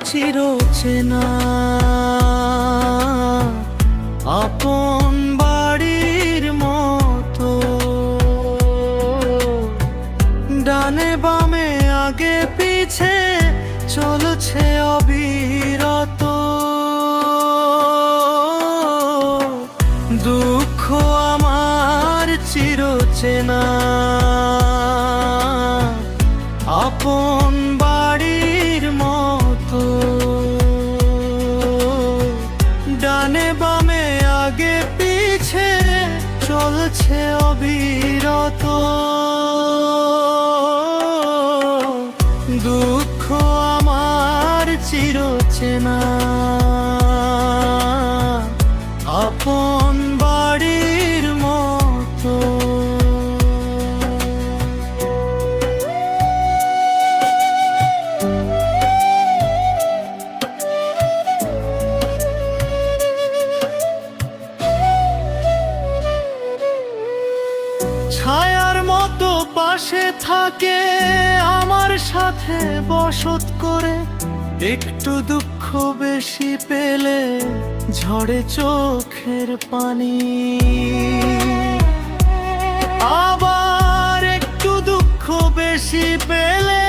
চিরচেনা আপন বাড়ির মতো, ডানে বামে আগে পিছে চলছে অবিরত। দুঃখ আমার চিরচেনা আপন বাড়ির মতো, ডানে বামে আগে পিছে চলছে অবিরত। দুঃখ আমার চিরচেনা আপন বাড়ির মতো। ছায়ার মতো পাশে থাকে আমার সাথে বসত করে, একটু দুঃখ বেশি পেলে ঝরে চোখের পানি। আবার একটু দুঃখ বেশি পেলে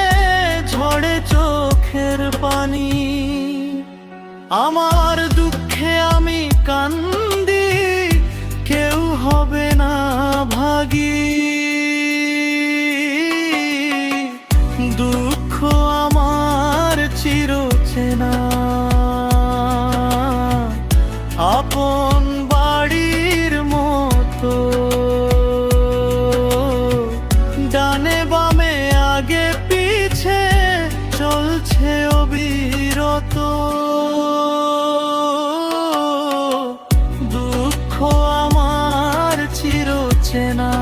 ঝরে চোখের পানি। আমার দুঃখে আমি কান্দি, কেউ হবে না ভাগী। দুঃখ আমার চিরচেনা আপন বাড়ির মতো, ডানে বামে আগে পিছে চলছে অবিরত। দুঃখ আমার চিরচেনা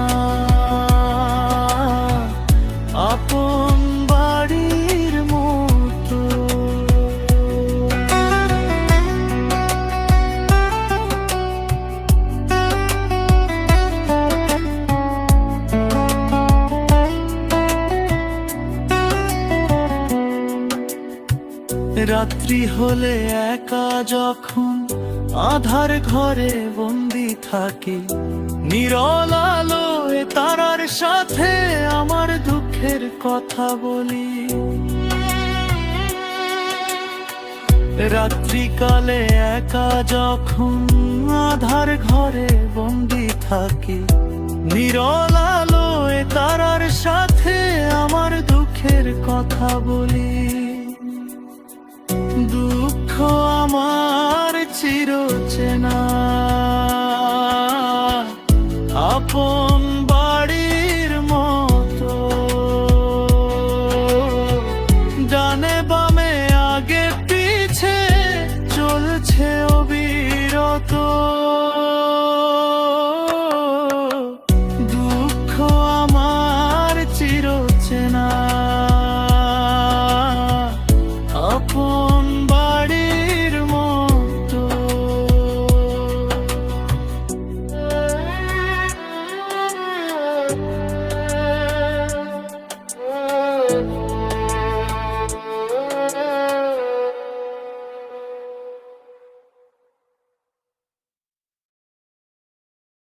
আপন বাড়ির মতো। রাত্রি হলে একা যখন আধার ঘরে বন্দি থাকি, নীরল আলোয় তারার সাথে আমার দুঃখের কথা বলি। রাত্রিকালে একা যখন আধার ঘরে বন্দি থাকি, নীরল আলোয় তারার সাথে আমার দুঃখের কথা বলি। দুঃখ আমার চিরচেনা আপন বাড়ির মতো, ডানে বামে আগে পিছে চলছে অবিরত। দুঃখ আমার চিরচেনা আপন বাড়ির মতো।